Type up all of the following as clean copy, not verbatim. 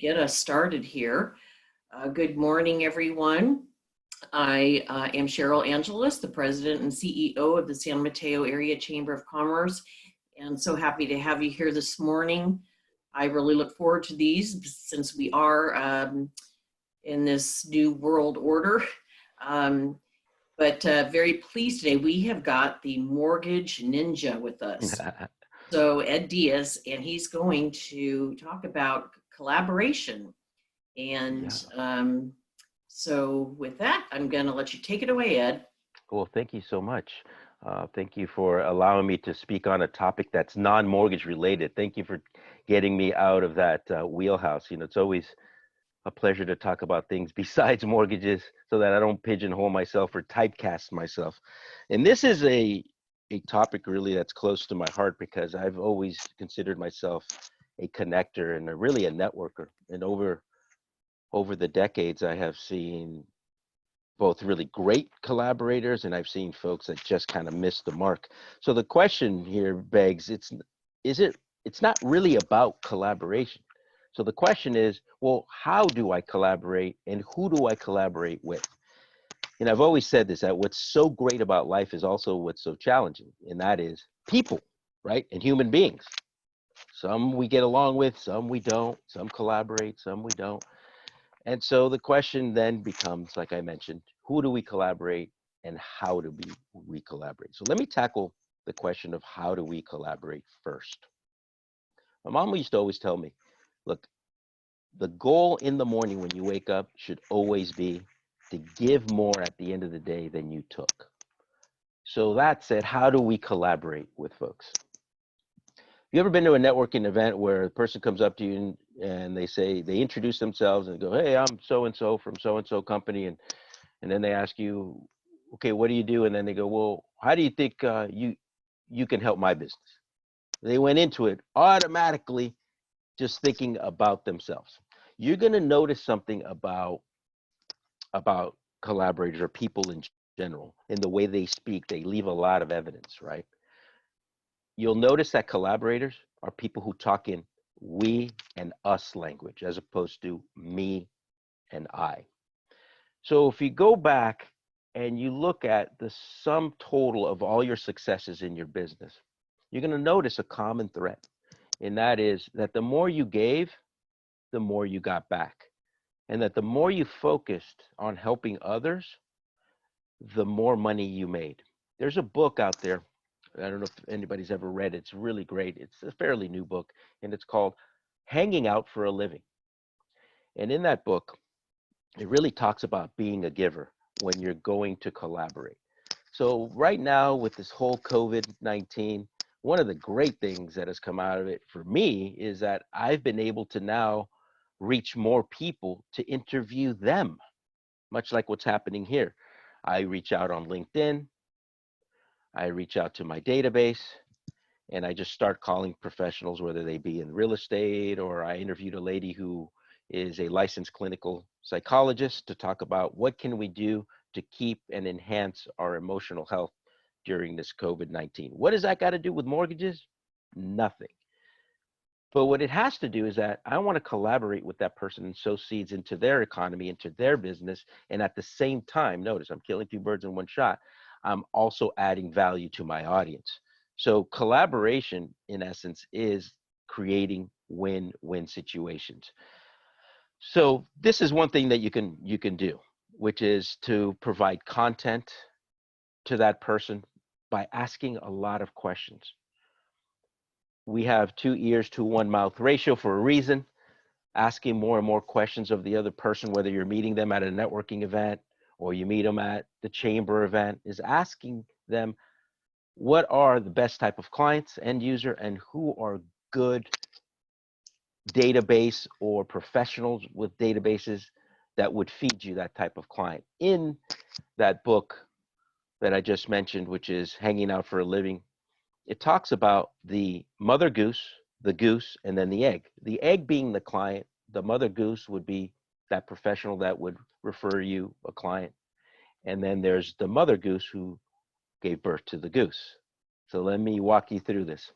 get us started here. Good morning, everyone. I am Cheryl Angeles, the President and CEO of the San Mateo Area Chamber of Commerce, and so happy to have you here this morning. I really look forward to these since we are in this new world order. But very pleased today, we have got the mortgage ninja with us. So Ed Diaz, and he's going to talk about collaboration. And so with that, I'm going to let you take it away, Ed. Well, thank you so much. Thank you for allowing me to speak on a topic that's non-mortgage related. Thank you for getting me out of that wheelhouse. You know, it's always a pleasure to talk about things besides mortgages so that I don't pigeonhole myself or typecast myself. And this is a topic really that's close to my heart because I've always considered myself a connector and really a networker. And over the decades, I have seen both really great collaborators and I've seen folks that just kind of missed the mark. So the question here begs, it's not really about collaboration. So the question is, well, how do I collaborate and who do I collaborate with? And I've always said this, that what's so great about life is also what's so challenging, and that is people, right? And human beings. Some we get along with, some we don't, some collaborate, some we don't. And so the question then becomes, like I mentioned, who do we collaborate and how do we collaborate? So let me tackle the question of how do we collaborate first. My mom used to always tell me, look, the goal in the morning when you wake up should always be to give more at the end of the day than you took. So that said, how do we collaborate with folks? You ever been to a networking event where a person comes up to you and they introduce themselves and go, hey, I'm so-and-so from so-and-so company. And then they ask you, okay, what do you do? And then they go, well, how do you think you can help my business? They went into it automatically just thinking about themselves. You're going to notice something about collaborators or people in general. In the way they speak, they leave a lot of evidence, right? You'll notice that collaborators are people who talk in we and us language as opposed to me and I. So if you go back and you look at the sum total of all your successes in your business, you're going to notice a common thread. And that is that the more you gave, the more you got back. And that the more you focused on helping others, the more money you made. There's a book out there. I don't know if anybody's ever read it. It's really great. It's a fairly new book, and it's called Hanging Out for a Living. And in that book, it really talks about being a giver when you're going to collaborate. So right now with this whole COVID-19, one of the great things that has come out of it for me is that I've been able to now reach more people to interview them, much like what's happening here. I reach out on LinkedIn, I reach out to my database, and I just start calling professionals, whether they be in real estate, or I interviewed a lady who is a licensed clinical psychologist to talk about what can we do to keep and enhance our emotional health during this COVID-19. What does that got to do with mortgages? Nothing. But what it has to do is that I want to collaborate with that person and sow seeds into their economy, into their business. And at the same time, notice I'm killing two birds in one shot. I'm also adding value to my audience. So collaboration, in essence, is creating win-win situations. So this is one thing that you can do, which is to provide content to that person by asking a lot of questions. We have 2 ears to 1 mouth ratio for a reason. Asking more and more questions of the other person, whether you're meeting them at a networking event or you meet them at the chamber event, is asking them what are the best type of clients, end user, and who are good database or professionals with databases that would feed you that type of client. In that book that I just mentioned, which is Hanging Out for a Living, it talks about the mother goose, the goose, and then the egg. The egg being the client, the mother goose would be that professional that would refer you a client. And then there's the mother goose who gave birth to the goose. So let me walk you through this.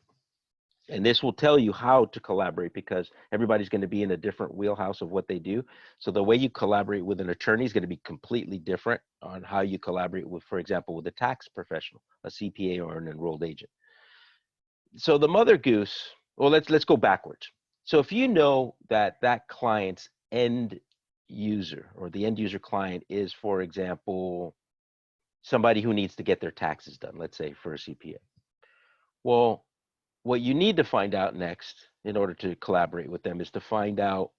And this will tell you how to collaborate because everybody's going to be in a different wheelhouse of what they do. So the way you collaborate with an attorney is going to be completely different on how you collaborate with, for example, with a tax professional, a CPA, or an enrolled agent. So the mother goose, well, let's go backwards. So if you know that that client's end user or the end user client is, for example, somebody who needs to get their taxes done, let's say for a CPA. Well, what you need to find out next in order to collaborate with them is to find out,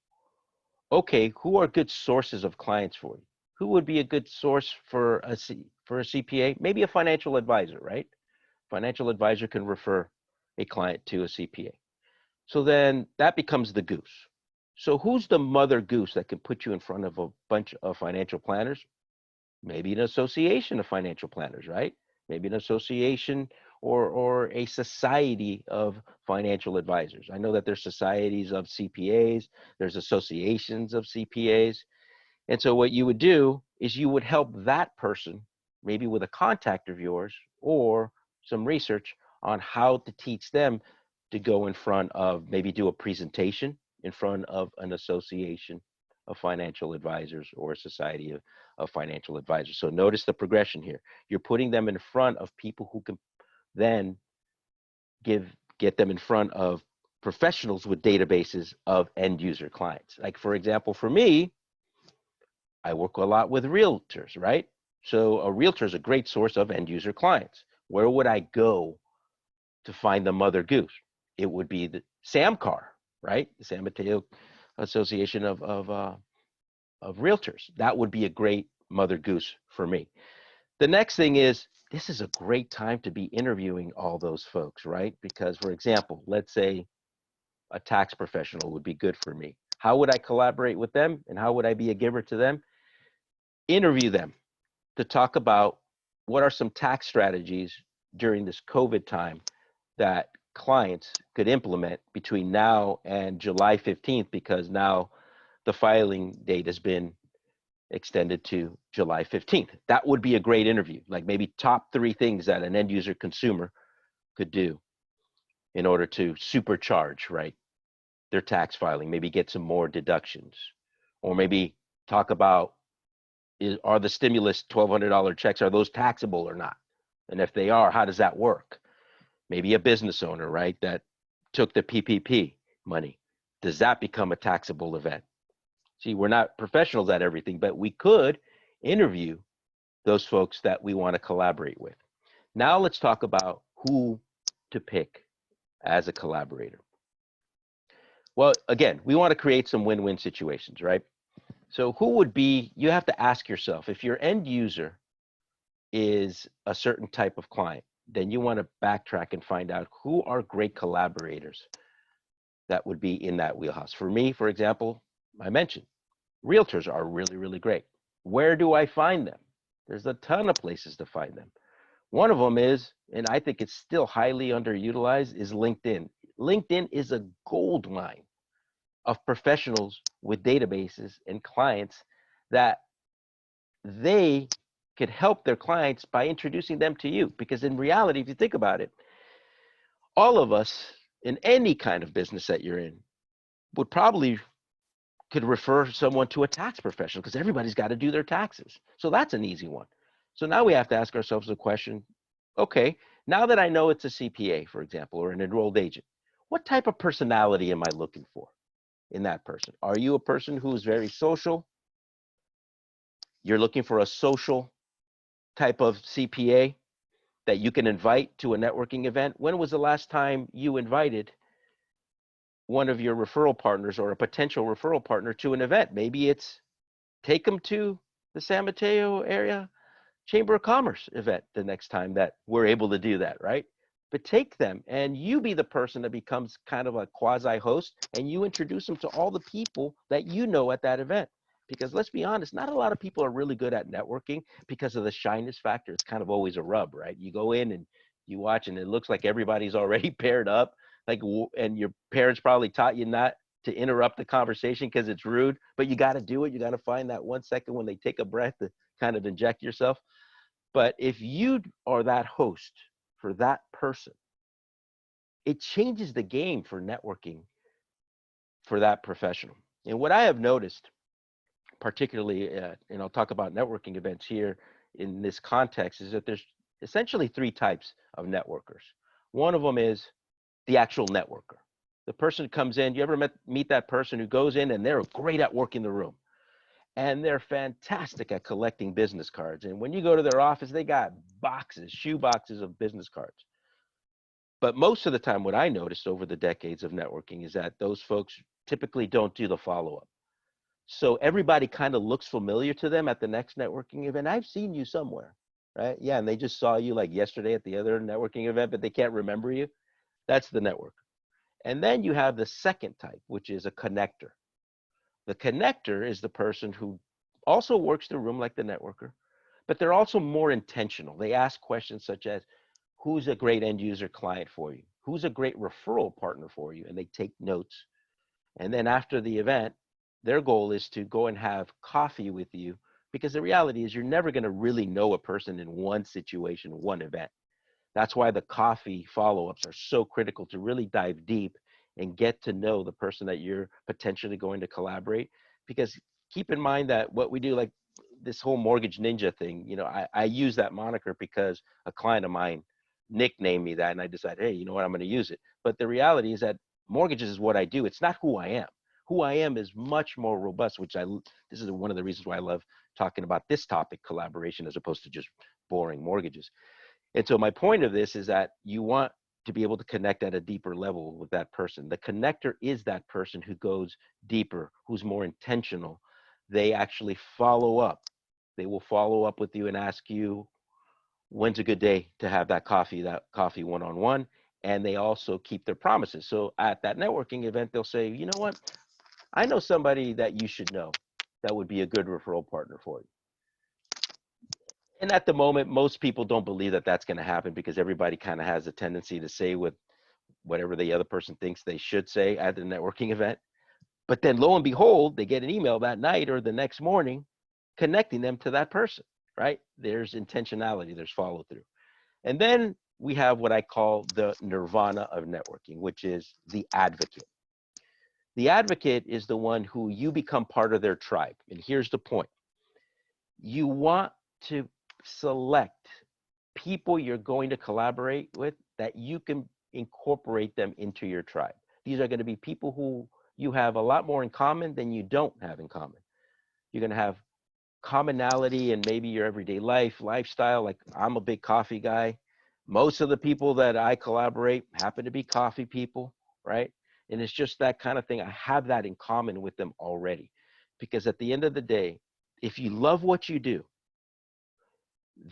okay, who are good sources of clients for you? Who would be a good source for a CPA? Maybe a financial advisor, right? Financial advisor can refer a client to a CPA. So then that becomes the goose. So who's the mother goose that can put you in front of a bunch of financial planners? Maybe an association of financial planners, right? Maybe an association or a society of financial advisors. I know that there's societies of CPAs, there's associations of CPAs. And so what you would do is you would help that person, maybe with a contact of yours or some research on how to teach them to go in front of, maybe do a presentation in front of an association of financial advisors or a society of financial advisors. So notice the progression here. You're putting them in front of people who can then get them in front of professionals with databases of end user clients. Like for example, for me, I work a lot with realtors, right? So a realtor is a great source of end user clients. Where would I go to find the mother goose? It would be the SAMCAR, right? The San Mateo Association of Realtors. That would be a great mother goose for me. The next thing is, this is a great time to be interviewing all those folks, right? Because for example, let's say a tax professional would be good for me. How would I collaborate with them and how would I be a giver to them? Interview them to talk about what are some tax strategies during this COVID time that clients could implement between now and July 15th, because now the filing date has been extended to July 15th. That would be a great interview, like maybe top 3 things that an end user consumer could do in order to supercharge, right, their tax filing, maybe get some more deductions, or maybe talk about, are the stimulus $1,200 checks, are those taxable or not? And if they are, how does that work? Maybe a business owner, right, that took the PPP money. Does that become a taxable event? See, we're not professionals at everything, but we could interview those folks that we want to collaborate with. Now let's talk about who to pick as a collaborator. Well, again, we want to create some win-win situations, right? So who would be, you have to ask yourself, if your end user is a certain type of client, then you want to backtrack and find out who are great collaborators that would be in that wheelhouse. For me, for example, I mentioned realtors are really, really great. Where do I find them? There's a ton of places to find them. One of them is, and I think it's still highly underutilized, is LinkedIn. LinkedIn is a gold mine of professionals with databases and clients that they could help their clients by introducing them to you. Because in reality, if you think about it, all of us in any kind of business that you're in would probably could refer someone to a tax professional, because everybody's got to do their taxes. So that's an easy one. So now we have to ask ourselves the question, okay, now that I know it's a CPA, for example, or an enrolled agent, what type of personality am I looking for in that person? Are you a person who's very social? You're looking for a social type of CPA that you can invite to a networking event? When was the last time you invited one of your referral partners or a potential referral partner to an event? Maybe it's take them to the San Mateo area Chamber of Commerce event the next time that we're able to do that, right? But take them and you be the person that becomes kind of a quasi host, and you introduce them to all the people that you know at that event. Because let's be honest, not a lot of people are really good at networking because of the shyness factor. It's kind of always a rub, right? You go in and you watch and it looks like everybody's already paired up, like, and your parents probably taught you not to interrupt the conversation because it's rude, but you got to do it. You got to find that 1 second when they take a breath to kind of inject yourself. But if you are that host for that person, it changes the game for networking for that professional. And what I have noticed, particularly, and I'll talk about networking events here in this context, is that there's essentially three types of networkers. One of them is the actual networker. The person who comes in, you ever meet that person who goes in and they're great at working the room and they're fantastic at collecting business cards. And when you go to their office, they got boxes, shoe boxes of business cards. But most of the time, what I noticed over the decades of networking is that those folks typically don't do the follow-up. So everybody kind of looks familiar to them at the next networking event. I've seen you somewhere, right? Yeah, and they just saw you like yesterday at the other networking event, but they can't remember you. That's the network. And then you have the second type, which is a connector. The connector is the person who also works the room like the networker, but they're also more intentional. They ask questions such as, who's a great end user client for you? Who's a great referral partner for you? And they take notes. And then after the event, their goal is to go and have coffee with you, because the reality is you're never going to really know a person in one situation, one event. That's why the coffee follow-ups are so critical, to really dive deep and get to know the person that you're potentially going to collaborate. Because keep in mind that what we do, like this whole mortgage ninja thing, you know, I use that moniker because a client of mine nicknamed me that, and I decided, hey, you know what, I'm going to use it. But the reality is that mortgages is what I do. It's not who I am. Who I am is much more robust, this is one of the reasons why I love talking about this topic, collaboration, as opposed to just boring mortgages. And so my point of this is that you want to be able to connect at a deeper level with that person. The connector is that person who goes deeper, who's more intentional. They actually follow up. They will follow up with you and ask you, when's a good day to have that coffee one-on-one. And they also keep their promises. So at that networking event, they'll say, you know what? I know somebody that you should know that would be a good referral partner for you. And at the moment, most people don't believe that that's going to happen, because everybody kind of has a tendency to say whatever the other person thinks they should say at the networking event. But then lo and behold, they get an email that night or the next morning connecting them to that person, right? There's intentionality, there's follow through. And then we have what I call the nirvana of networking, which is the advocate. The advocate is the one who you become part of their tribe. And here's the point. You want to select people you're going to collaborate with that you can incorporate them into your tribe. These are going to be people who you have a lot more in common than you don't have in common. You're going to have commonality in maybe your everyday lifestyle. Like, I'm a big coffee guy. Most of the people that I collaborate happen to be coffee people, right? And it's just that kind of thing. I have that in common with them already. Because at the end of the day, if you love what you do,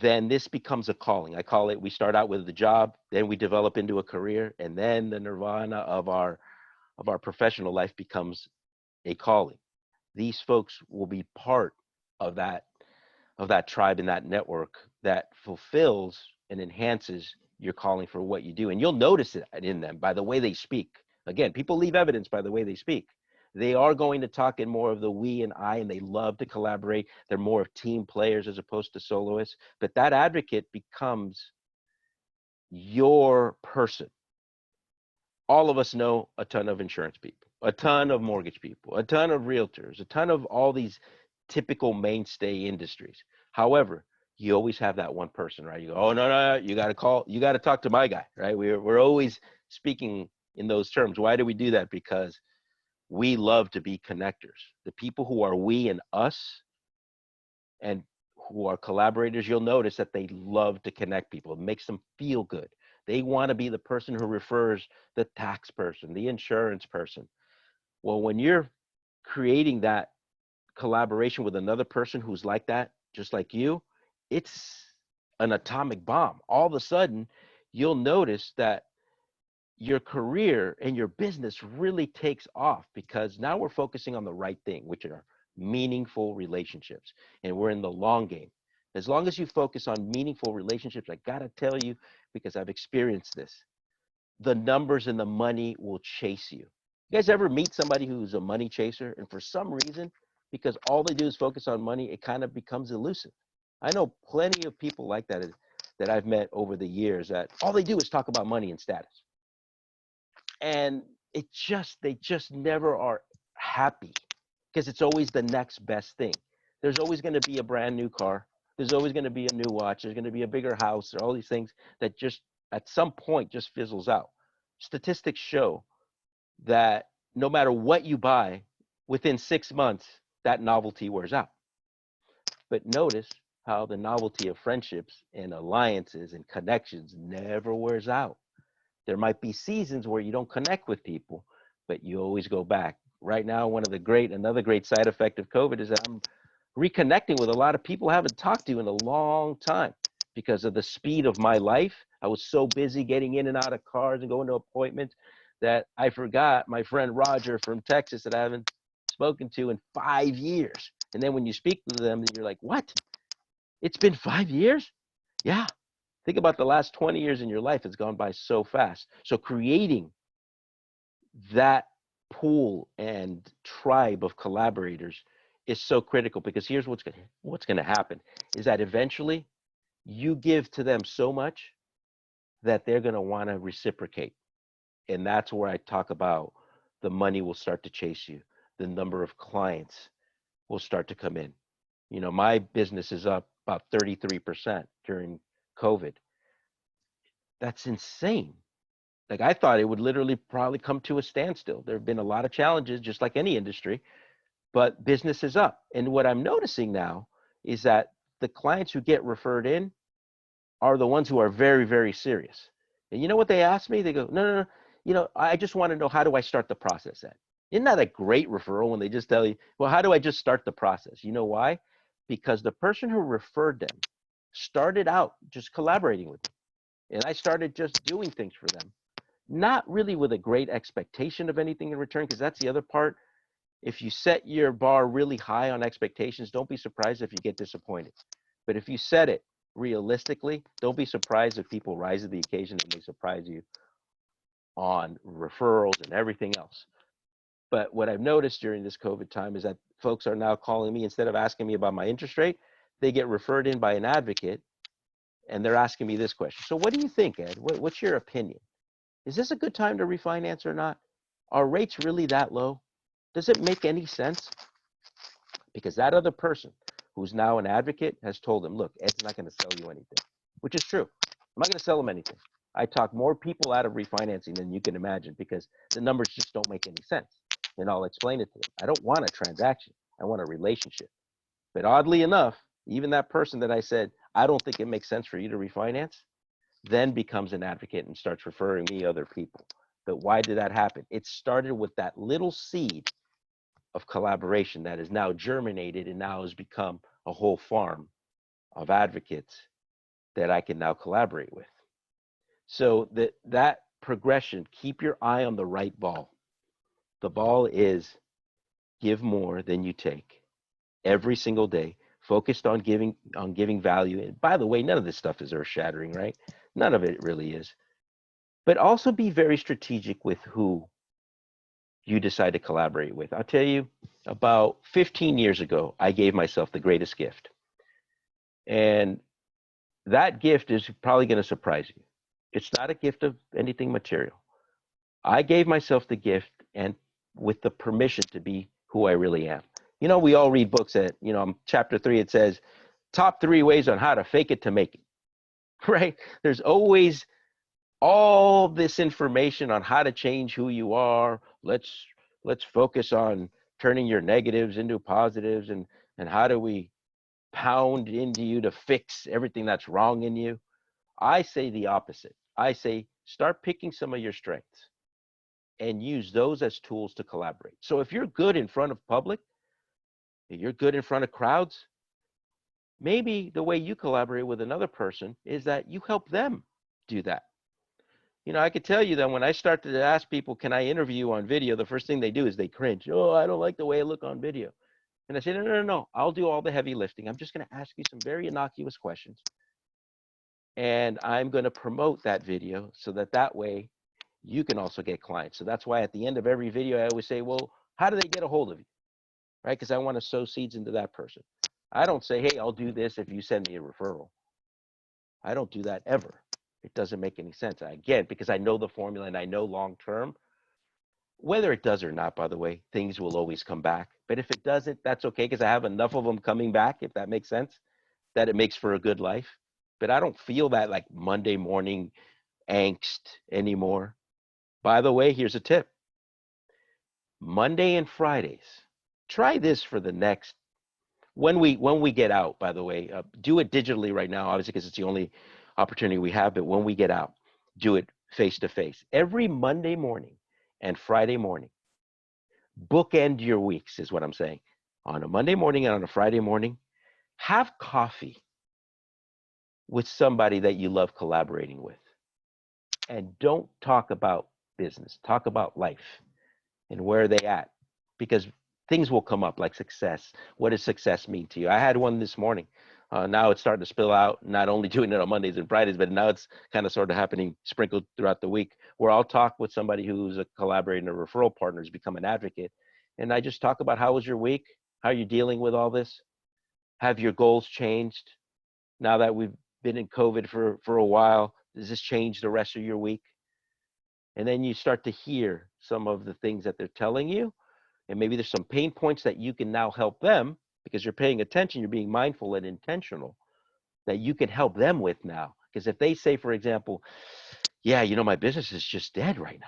then this becomes a calling. I call it, we start out with the job, then we develop into a career, and then the nirvana of our professional life becomes a calling. These folks will be part of that tribe and that network that fulfills and enhances your calling for what you do. And you'll notice it in them by the way they speak. Again, people leave evidence by the way they speak. They are going to talk in more of the we and I, and they love to collaborate. They're more of team players as opposed to soloists. But that advocate becomes your person. All of us know a ton of insurance people, a ton of mortgage people, a ton of realtors, a ton of all these typical mainstay industries. However, you always have that one person, right? You go, oh, no, you got to talk to my guy, right? We're always speaking in those terms. Why do we do that? Because we love to be connectors. The people who are we and us and who are collaborators, you'll notice that they love to connect people. It makes them feel good. They want to be the person who refers the tax person, the insurance person. Well, when you're creating that collaboration with another person who's like that, just like you, it's an atomic bomb. All of a sudden, you'll notice that your career and your business really takes off, because now we're focusing on the right thing, which are meaningful relationships. And we're in the long game. As long as you focus on meaningful relationships, I got to tell you, because I've experienced this, the numbers and the money will chase you. You guys ever meet somebody who's a money chaser, and for some reason, because all they do is focus on money, it kind of becomes elusive? I know plenty of people like that I've met over the years, that all they do is talk about money and status. And they just never are happy because it's always the next best thing. There's always going to be a brand new car. There's always going to be a new watch. There's going to be a bigger house. All these things that just at some point just fizzles out. Statistics show that no matter what you buy, within 6 months, that novelty wears out. But notice how the novelty of friendships and alliances and connections never wears out. There might be seasons where you don't connect with people, but you always go back. Right now, another great side effect of COVID is that I'm reconnecting with a lot of people I haven't talked to in a long time because of the speed of my life. I was so busy getting in and out of cars and going to appointments that I forgot my friend Roger from Texas that I haven't spoken to in 5 years. And then when you speak to them, you're like, what? It's been 5 years? Yeah. Think about the last 20 years in your life. It's gone by so fast. So creating that pool and tribe of collaborators is so critical because here's what's going to happen is that eventually you give to them so much that they're going to want to reciprocate. And that's where I talk about the money will start to chase you. The number of clients will start to come in. You know, my business is up about 33% during COVID. That's insane. Like I thought it would literally probably come to a standstill. There have been a lot of challenges, just like any industry, but business is up. And what I'm noticing now is that the clients who get referred in are the ones who are very, very serious. And you know what they ask me? They go, no. You know, I just want to know, how do I start the process at? Isn't that a great referral when they just tell you, well, how do I just start the process? You know why? Because the person who referred them started out just collaborating with me. And I started just doing things for them, not really with a great expectation of anything in return, because that's the other part. If you set your bar really high on expectations, don't be surprised if you get disappointed. But if you set it realistically, don't be surprised if people rise to the occasion and they surprise you on referrals and everything else. But what I've noticed during this COVID time is that folks are now calling me, instead of asking me about my interest rate, they get referred in by an advocate and they're asking me this question. So what do you think, Ed? What's your opinion? Is this a good time to refinance or not? Are rates really that low? Does it make any sense? Because that other person who's now an advocate has told them, look, Ed's not going to sell you anything, which is true. I'm not going to sell him anything. I talk more people out of refinancing than you can imagine because the numbers just don't make any sense. And I'll explain it to them. I don't want a transaction. I want a relationship. But oddly enough, even that person that I said, I don't think it makes sense for you to refinance, then becomes an advocate and starts referring me other people. But why did that happen? It started with that little seed of collaboration that is now germinated and now has become a whole farm of advocates that I can now collaborate with. So that progression, keep your eye on the right ball. The ball is give more than you take every single day, focused on giving value. And by the way, none of this stuff is earth-shattering, right? None of it really is. But also be very strategic with who you decide to collaborate with. I'll tell you, about 15 years ago, I gave myself the greatest gift. And that gift is probably going to surprise you. It's not a gift of anything material. I gave myself the gift and with the permission to be who I really am. You know, we all read books that, you know, chapter 3, it says, top 3 ways on how to fake it to make it, right? There's always all this information on how to change who you are. Let's focus on turning your negatives into positives and how do we pound into you to fix everything that's wrong in you. I say the opposite. I say start picking some of your strengths and use those as tools to collaborate. So if you're good in front of public, if you're good in front of crowds, maybe the way you collaborate with another person is that you help them do that. You know, I could tell you that when I started to ask people, can I interview you on video, the first thing they do is they cringe. Oh, I don't like the way I look on video. And I say, no. I'll do all the heavy lifting. I'm just going to ask you some very innocuous questions. And I'm going to promote that video so that way you can also get clients. So that's why at the end of every video, I always say, well, how do they get a hold of you? Right? Because I want to sow seeds into that person. I don't say, hey, I'll do this if you send me a referral. I don't do that ever. It doesn't make any sense. Again, because I know the formula and I know long-term, Whether it does or not, by the way, things will always come back. But if it doesn't, that's okay, because I have enough of them coming back, if that makes sense, that it makes for a good life. But I don't feel that like Monday morning angst anymore. By the way, here's a tip. Monday and Fridays. Try this for the next when we get out, by the way, do it digitally right now, obviously, because it's the only opportunity we have. But when we get out, do it face to face. Every Monday morning and Friday morning, bookend your weeks, is what I'm saying. On a Monday morning and on a Friday morning, have coffee with somebody that you love collaborating with. And don't talk about business, talk about life and where are they at, because things will come up like success. What does success mean to you? I had one this morning. Now it's starting to spill out, not only doing it on Mondays and Fridays, but now it's kind of sort of happening sprinkled throughout the week, where I'll talk with somebody who's a collaborator and a referral partner, who's become an advocate. And I just talk about, how was your week? How are you dealing with all this? Have your goals changed now that we've been in COVID for a while? Does this change the rest of your week? And then you start to hear some of the things that they're telling you. And maybe there's some pain points that you can now help them, because you're paying attention, you're being mindful and intentional, that you can help them with now. Because if they say, for example, yeah, my business is just dead right now.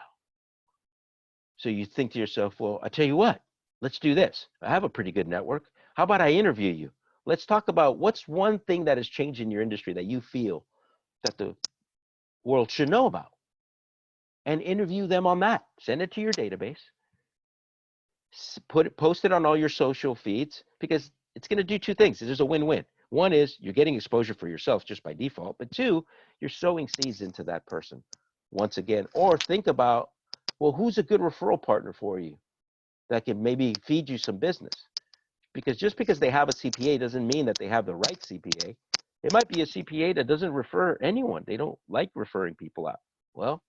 So you think to yourself, well, I tell you what, let's do this. I have a pretty good network. How about I interview you? Let's talk about what's one thing that has changed in your industry that you feel that the world should know about, and interview them on that. Send it to your database. Post it on all your social feeds, because it's going to do two things. There's a win-win. One is you're getting exposure for yourself just by default, but two, you're sowing seeds into that person once again. Or think about, well, who's a good referral partner for you that can maybe feed you some business? Because just because they have a CPA doesn't mean that they have the right CPA. It might be a CPA that doesn't refer anyone. They don't like referring people out. Well,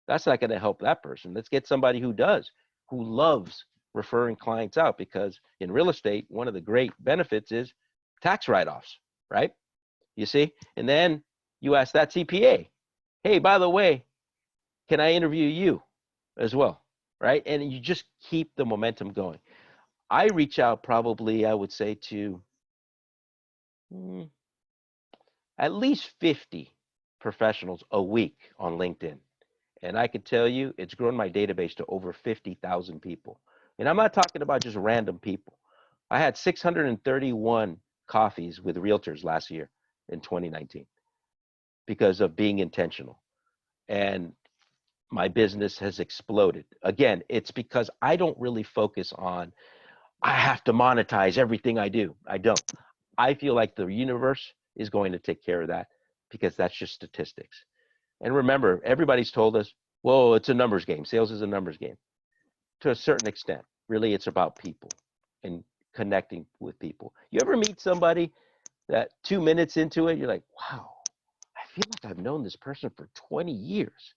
that's not going to help that person. Let's get somebody who does, who loves referring clients out, because in real estate, one of the great benefits is tax write-offs, right? You see? And then you ask that CPA, hey, by the way, can I interview you as well, right? And you just keep the momentum going. I reach out probably, I would say, to at least 50 professionals a week on LinkedIn. And I can tell you, it's grown my database to over 50,000 people. And I'm not talking about just random people. I had 631 coffees with realtors last year in 2019 because of being intentional. And my business has exploded. Again, it's because I don't really focus on, I have to monetize everything I do. I don't. I feel like the universe is going to take care of that, because that's just statistics. And remember, everybody's told us, well, it's a numbers game. Sales is a numbers game. To a certain extent, really, it's about people and connecting with people. You ever meet somebody that 2 minutes into it, you're like, wow, I feel like I've known this person for 20 years.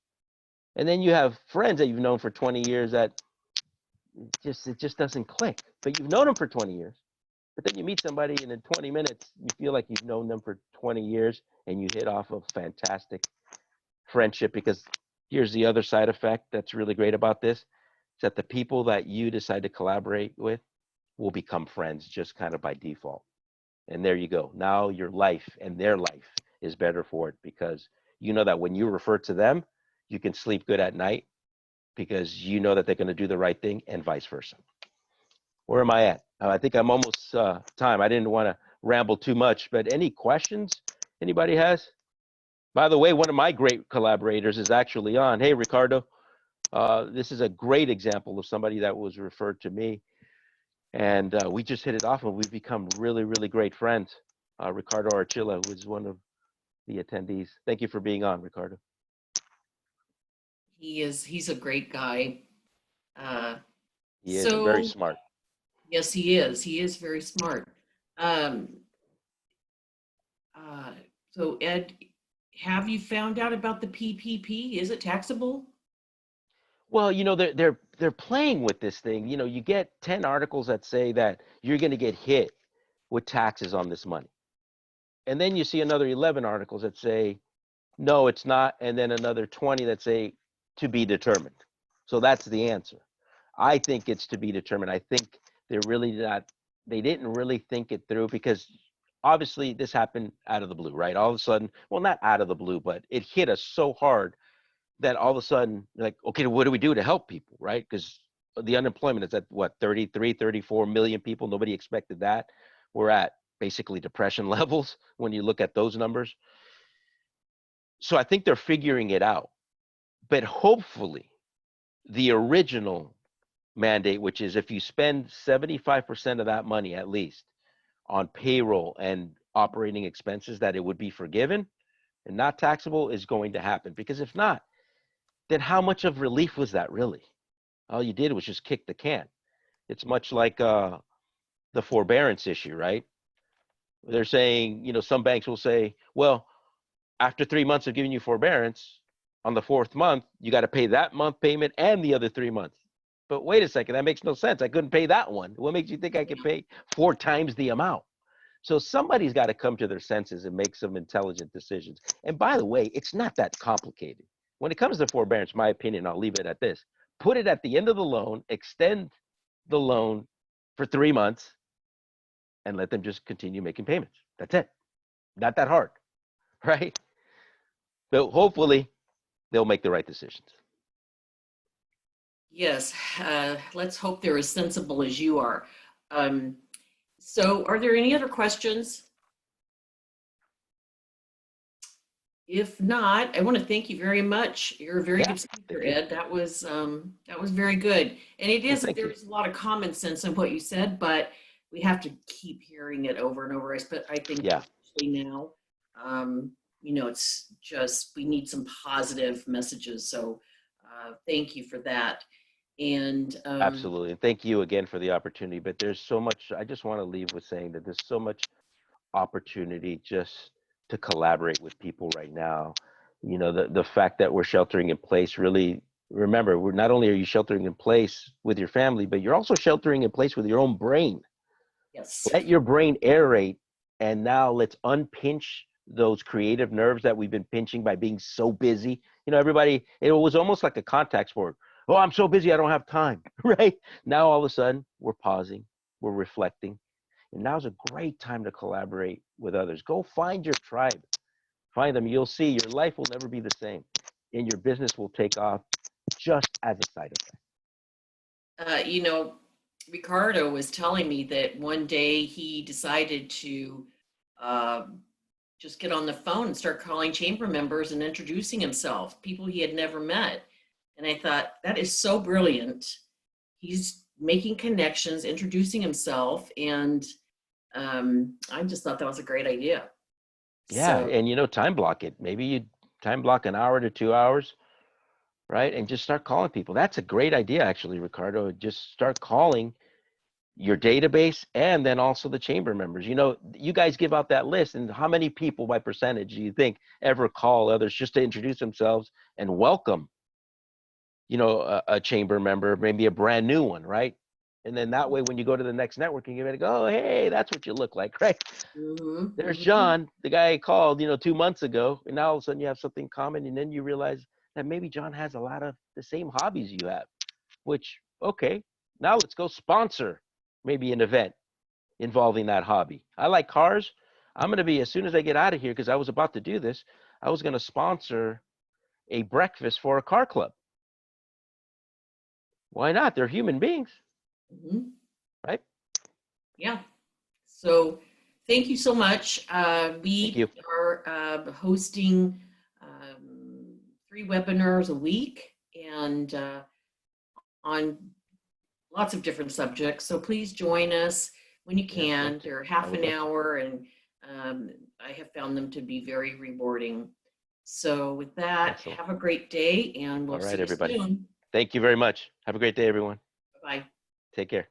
And then you have friends that you've known for 20 years that it just doesn't click. But you've known them for 20 years. But then you meet somebody and in 20 minutes, you feel like you've known them for 20 years and you hit off a fantastic friendship. Because here's the other side effect that's really great about this, is that the people that you decide to collaborate with will become friends just kind of by default. And there you go. Now your life and their life is better for it, because you know that when you refer to them, you can sleep good at night, because you know that they're going to do the right thing, and vice versa. Where am I at? I think I'm almost time. I didn't want to ramble too much, but any questions anybody has? By the way, one of my great collaborators is actually on. Hey, Ricardo. This is a great example of somebody that was referred to me, and we just hit it off, and we've become really, really great friends. Ricardo Archilla was one of the attendees. Thank you for being on, Ricardo. He's a great guy. He is very smart. Yes, he is. He is very smart. So Ed, have you found out about the PPP? Is it taxable? Well, they're playing with this thing. You get 10 articles that say that you're going to get hit with taxes on this money. And then you see another 11 articles that say, no, it's not. And then another 20 that say to be determined. So that's the answer. I think it's to be determined. I think they didn't really think it through, because obviously this happened out of the blue, right? All of a sudden, well, not out of the blue, but it hit us so hard that all of a sudden, like, okay, what do we do to help people, right? Because the unemployment is at what, 33, 34 million people. Nobody expected that. We're at basically depression levels when you look at those numbers. So I think they're figuring it out. But hopefully the original mandate, which is if you spend 75% of that money at least on payroll and operating expenses, that it would be forgiven and not taxable, is going to happen. Because if not, then how much of relief was that really? All you did was just kick the can. It's much like the forbearance issue, right? They're saying, you know, some banks will say, well, after 3 months of giving you forbearance, on the fourth month, you got to pay that month payment and the other 3 months. But wait a second, that makes no sense. I couldn't pay that one. What makes you think I could pay 4 times the amount? So somebody's got to come to their senses and make some intelligent decisions. And by the way, it's not that complicated. When it comes to forbearance, my opinion, I'll leave it at this. Put it at the end of the loan, extend the loan for 3 months, and let them just continue making payments. That's it. Not that hard, right? But hopefully they'll make the right decisions. Yes, let's hope they're as sensible as you are. So are there any other questions? If not, I want to thank you very much. You're a very good speaker, Ed. That was very good. And it is, there's a lot of common sense in what you said, but we have to keep hearing it over and over. I think especially now, you know, it's just, we need some positive messages. So thank you for that. And absolutely. And thank you again for the opportunity. But there's so much, I just want to leave with saying that there's so much opportunity just to collaborate with people right now. You know, the fact that we're sheltering in place, really, remember, we're not only are you sheltering in place with your family, but you're also sheltering in place with your own brain. Yes. Let your brain aerate, and now let's unpinch those creative nerves that we've been pinching by being so busy. You know, everybody, it was almost like a contact sport. Oh, I'm so busy, I don't have time, right? Now all of a sudden, we're pausing, we're reflecting, and now's a great time to collaborate with others. Go find your tribe. Find them. You'll see your life will never be the same, and your business will take off just as a side effect. You know, Ricardo was telling me that one day he decided to just get on the phone and start calling chamber members and introducing himself, people he had never met. And I thought, that is so brilliant. He's making connections, introducing himself, and I just thought that was a great idea. Yeah, So, and you know, time block it. Maybe you time block an hour to 2 hours, right? And just start calling people. That's a great idea, actually, Ricardo. Just start calling your database and then also the chamber members. You know, you guys give out that list, and how many people by percentage do you think ever call others just to introduce themselves and welcome, you know, a chamber member, maybe a brand new one, right? And then that way, when you go to the next networking, you're going to go, oh, hey, that's what you look like, right? There's John, the guy I called, you know, 2 months ago. And now all of a sudden you have something common. And then you realize that maybe John has a lot of the same hobbies you have, which, okay, now let's go sponsor maybe an event involving that hobby. I like cars. I'm going to be, as soon as I get out of here, because I was about to do this, I was going to sponsor a breakfast for a car club. Why not? They're human beings, right? Yeah. So thank you so much. We are hosting 3 webinars a week, and on lots of different subjects. So please join us when you can. They're half an hour, and I have found them to be very rewarding. So with that, have a great day, and we'll see you soon. Thank you very much. Have a great day, everyone. Bye-bye. Take care.